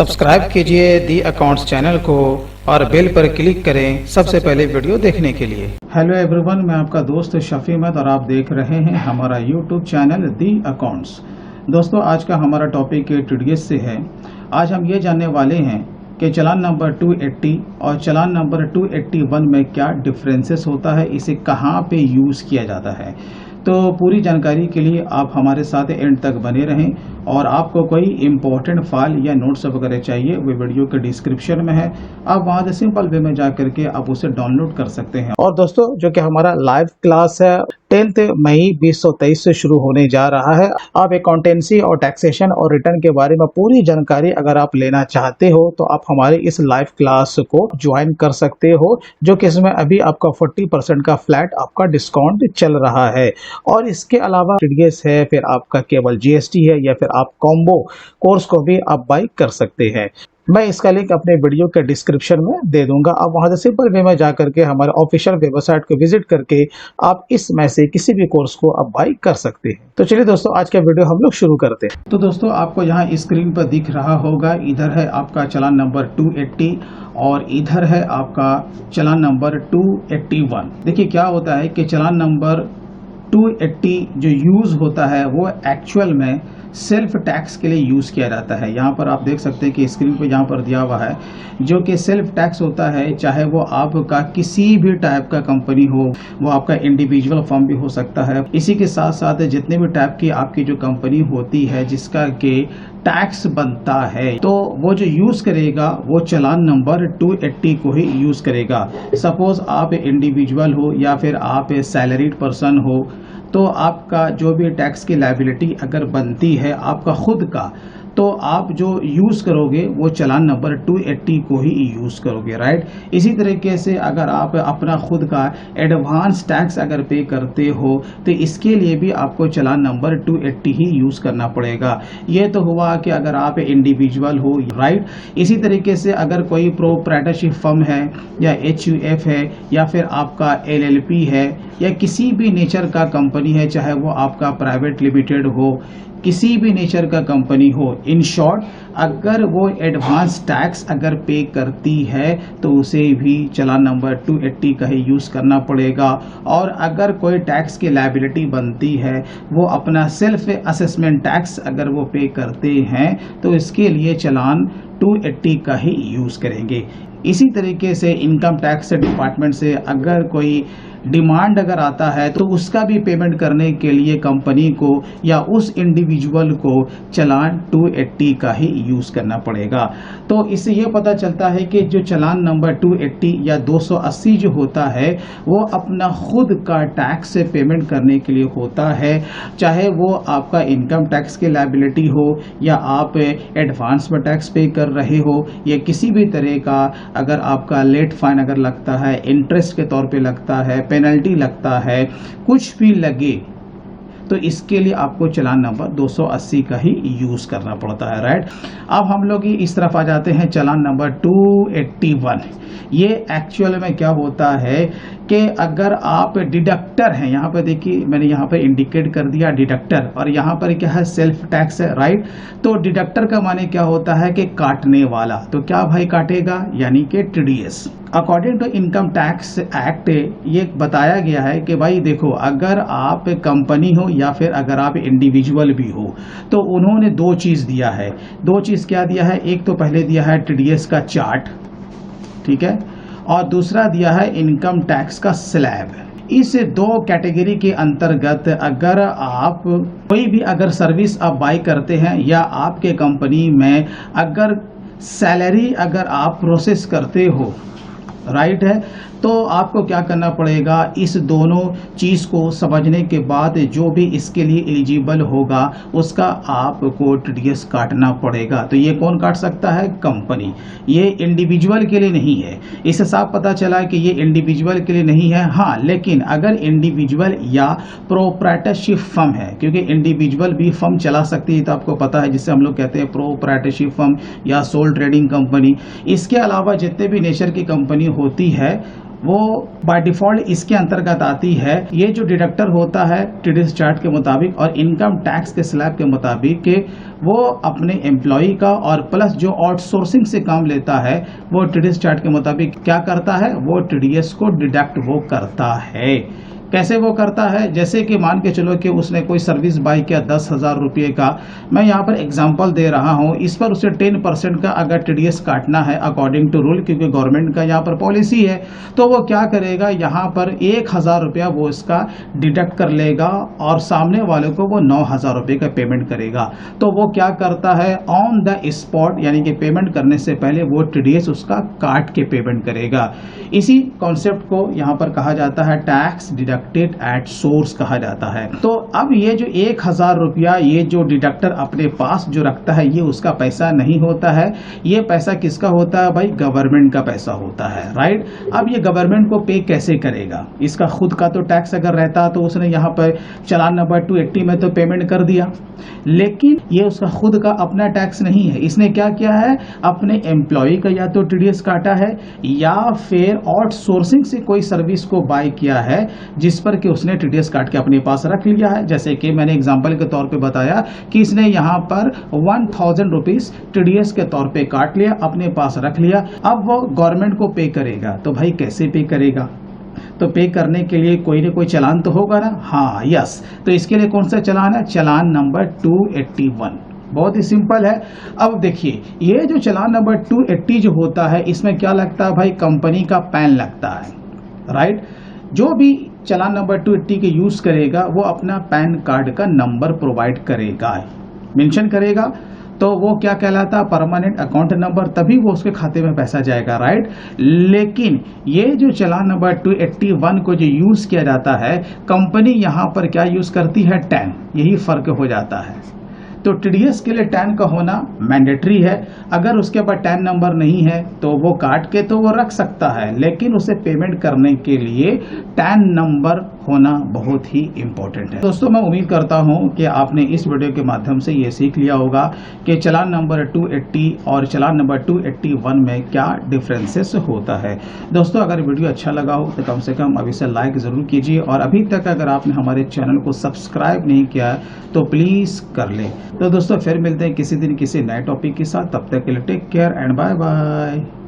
Subscribe कीजिए the accounts channel को और बेल पर क्लिक करें सबसे पहले वीडियो देखने के लिए। हेलो एवरीवन, मैं आपका दोस्त शफी अहमद और आप देख रहे हैं हमारा यूट्यूब चैनल दी अकाउंट्स। दोस्तों, आज का हमारा टॉपिक टीडीएस से है। आज हम ये जानने वाले हैं कि चालान नंबर 280 और चालान नंबर 281 में क्या डिफरेंसेस होता है, इसे कहाँ पे यूज़ किया जाता है। तो पूरी जानकारी के लिए आप हमारे साथ एंड तक बने रहें, और आपको कोई इम्पोर्टेंट फाइल या नोट्स वगैरह चाहिए वो वीडियो के डिस्क्रिप्शन में है, आप वहाँ से सिंपल वे में जा करके आप उसे डाउनलोड कर सकते हैं। और दोस्तों, जो कि हमारा लाइव क्लास है 10 मई 2023 से शुरू होने जा रहा है। आप अकाउंटेंसी और टैक्सेशन और रिटर्न के बारे में पूरी जानकारी अगर आप लेना चाहते हो तो आप हमारे इस लाइव क्लास को ज्वाइन कर सकते हो, जो कि इसमें अभी आपका 40% का फ्लैट आपका डिस्काउंट चल रहा है। और इसके अलावा टीडीएस है, फिर आपका केवल जीएसटी है, या फिर आप कॉम्बो कोर्स को भी आप बाई कर सकते हैं। मैं इसका लिंक अपने वीडियो के डिस्क्रिप्शन में दे दूंगा। आप वहां से सिंपल वे में जाकर के हमारे ऑफिशियल वेबसाइट को विजिट करके आप इसमें से किसी भी कोर्स को आप बाई कर सकते हैं। तो चलिए दोस्तों, आज का वीडियो हम लोग शुरू करते हैं। तो दोस्तों, आपको यहाँ स्क्रीन पर दिख रहा होगा, इधर है आपका चालान नंबर 280 और इधर है आपका चालान नंबर 281। देखिए क्या होता है कि चालान नंबर 280 जो यूज़ होता है वो एक्चुअल में सेल्फ टैक्स के लिए यूज़ किया जाता है। यहाँ पर आप देख सकते हैं कि स्क्रीन पर यहाँ पर दिया हुआ है, जो कि सेल्फ टैक्स होता है, चाहे वो आपका किसी भी टाइप का कंपनी हो, वो आपका इंडिविजुअल फर्म भी हो सकता है। इसी के साथ साथ जितने भी टाइप की आपकी जो कंपनी होती है जिसका के टैक्स बनता है, तो वो जो यूज़ करेगा वो चालान नंबर 280 को ही यूज़ करेगा। सपोज आप इंडिविजुअल हो या फिर आप सैलरीड पर्सन हो, तो आपका जो भी टैक्स की लायबिलिटी अगर बनती है आपका खुद का, तो आप जो यूज़ करोगे वो चालान नंबर 280 को ही यूज़ करोगे, राइट। इसी तरीके से अगर आप अपना खुद का एडवांस टैक्स अगर पे करते हो तो इसके लिए भी आपको चालान नंबर 280 ही यूज़ करना पड़ेगा। ये तो हुआ कि अगर आप इंडिविजुअल हो, राइट। इसी तरीके से अगर कोई प्रोप्राइटरशिप फर्म है या HUF है या फिर आपका LLP है या किसी भी नेचर का कंपनी है, चाहे वो आपका प्राइवेट लिमिटेड हो, किसी भी नेचर का कंपनी हो, इन शॉर्ट अगर वो एडवांस टैक्स अगर पे करती है तो उसे भी चालान नंबर 280 का ही यूज़ करना पड़ेगा। और अगर कोई टैक्स की लायबिलिटी बनती है, वो अपना सेल्फ असेसमेंट टैक्स अगर वो पे करते हैं तो इसके लिए चालान 280 का ही यूज़ करेंगे। इसी तरीके से इनकम टैक्स डिपार्टमेंट से अगर कोई डिमांड अगर आता है तो उसका भी पेमेंट करने के लिए कंपनी को या उस इंडिविजुअल को चालान 280 का ही यूज़ करना पड़ेगा। तो इससे ये पता चलता है कि जो चालान नंबर 280 या 280 जो होता है वो अपना खुद का टैक्स से पेमेंट करने के लिए होता है, चाहे वो आपका इनकम टैक्स की लायबिलिटी हो या आप एडवांस में टैक्स पे कर रहे हो या किसी भी तरह का अगर आपका लेट फाइन अगर लगता है, इंटरेस्ट के तौर पे लगता है, पेनल्टी लगता है, कुछ भी लगे तो इसके लिए आपको चालान नंबर 280 का ही यूज़ करना पड़ता है, राइट। अब हम लोग इस तरफ आ जाते हैं चालान नंबर 281। ये एक्चुअल में क्या होता है कि अगर आप डिडक्टर हैं, यहाँ पर देखिए मैंने यहाँ पर इंडिकेट कर दिया डिडक्टर, और यहाँ पर क्या है सेल्फ टैक्स है, राइट। तो डिडक्टर का माने क्या होता है कि काटने वाला, तो क्या भाई काटेगा, यानी कि TDS. According to income tax act ये बताया गया है कि भाई देखो, अगर आप कंपनी हो या फिर अगर आप इंडिविजुअल भी हो तो उन्होंने दो चीज़ दिया है। दो चीज़ क्या दिया है, एक तो पहले दिया है टीडीएस का चार्ट, ठीक है, और दूसरा दिया है इनकम टैक्स का स्लैब। इस दो कैटेगरी के अंतर्गत अगर आप कोई भी अगर सर्विस आप बाई करते हैं या आपके कंपनी में अगर सैलरी अगर आप प्रोसेस करते हो, राइट है, तो आपको क्या करना पड़ेगा, इस दोनों चीज़ को समझने के बाद जो भी इसके लिए एलिजिबल होगा उसका आपको टीडीएस काटना पड़ेगा। तो ये कौन काट सकता है, कंपनी। ये इंडिविजुअल के लिए नहीं है। इससे साफ पता चला कि ये इंडिविजुअल के लिए नहीं है। हाँ, लेकिन अगर इंडिविजुअल या प्रोप्राइटरशिप फर्म है, क्योंकि इंडिविजुअल भी फर्म चला सकती है, तो आपको पता है जिसे हम लोग कहते हैं प्रोप्राइटरशिप फर्म या सोल ट्रेडिंग कंपनी। इसके अलावा जितने भी नेचर की कंपनी होती है वो बाय डिफॉल्ट इसके अंतर्गत आती है। ये जो डिडक्टर होता है टीडीएस चार्ट के मुताबिक और इनकम टैक्स के स्लैब के मुताबिक कि वो अपने एम्प्लॉय का और प्लस जो आउटसोर्सिंग से काम लेता है वो टीडीएस चार्ट के मुताबिक क्या करता है, वो टीडीएस को डिडक्ट वो करता है। कैसे वो करता है, जैसे कि मान के चलो कि उसने कोई सर्विस बाय किया 10,000 रुपये का, मैं यहाँ पर एग्जांपल दे रहा हूँ, इस पर उसे 10% का अगर टीडीएस काटना है अकॉर्डिंग टू रूल, क्योंकि गवर्नमेंट का यहाँ पर पॉलिसी है, तो वो क्या करेगा, यहाँ पर 1,000 रुपया वो इसका डिडक्ट कर लेगा और सामने वाले को वो 9,000 रुपये का पेमेंट करेगा। तो वो क्या करता है, ऑन द स्पॉट यानी कि पेमेंट करने से पहले वो टीडीएस उसका काट के पेमेंट करेगा। इसी कॉन्सेप्ट को यहाँ पर कहा जाता है टैक्स डिडक्टेड एट सोर्स कहा जाता है। तो अब ये जो 1,000 रुपया ये जो डिडक्टर अपने पास जो रखता है, ये उसका पैसा नहीं होता है, ये पैसा किसका होता है भाई, गवर्नमेंट का पैसा होता है, राइट। अब ये गवर्नमेंट को पे कैसे करेगा, इसका खुद का तो टैक्स अगर रहता तो उसने यहाँ पर चालान नंबर 280 में तो पेमेंट कर दिया, लेकिन ये उसका खुद का अपना टैक्स नहीं है। इसने क्या किया है, अपने एम्प्लॉय का या तो टीडीएस काटा है या फिर आउटसोर्सिंग से कोई सर्विस को बाय किया है जिस पर कि उसने टीडीएस काट के अपने पास रख लिया है। जैसे कि मैंने एग्जांपल के तौर पे बताया कि इसने यहाँ पर 1,000 रुपीज टीडीएस के तौर पे काट लिया, अपने पास रख लिया। अब वो गवर्नमेंट को पे करेगा, तो भाई कैसे पे करेगा, तो पे करने के लिए कोई ना कोई चालान तो होगा ना, हाँ यस। तो इसके लिए कौन सा चालान है, चालान नंबर 281, बहुत ही सिंपल है। अब देखिए ये जो चालान नंबर 280 जो होता है, इसमें क्या लगता है भाई, कंपनी का पैन लगता है, राइट। जो भी चालान नंबर 280 के यूज करेगा वो अपना पैन कार्ड का नंबर प्रोवाइड करेगा, मेंशन करेगा, तो वो क्या कहलाता है, परमानेंट अकाउंट नंबर, तभी वो उसके खाते में पैसा जाएगा, राइट। लेकिन ये जो चालान नंबर 281 को जो यूज किया जाता है, कंपनी यहाँ पर क्या यूज करती है, टैन, यही फर्क हो जाता है। तो टीडीएस के लिए टैन का होना मैंडेटरी है। अगर उसके पास टैन नंबर नहीं है तो वो काट के तो वो रख सकता है, लेकिन उसे पेमेंट करने के लिए टैन नंबर होना बहुत ही इंपॉर्टेंट है। दोस्तों मैं उम्मीद करता हूं कि आपने इस वीडियो के माध्यम से ये सीख लिया होगा कि चालान नंबर 280 और चालान नंबर 281 में क्या डिफरेंसेस होता है। दोस्तों अगर वीडियो अच्छा लगा हो तो कम से कम अभी से लाइक ज़रूर कीजिए, और अभी तक अगर आपने हमारे चैनल को सब्सक्राइब नहीं किया तो प्लीज़ कर लें। तो दोस्तों फिर मिलते हैं किसी दिन किसी नए टॉपिक के साथ, तब तक के लिए take care and bye bye.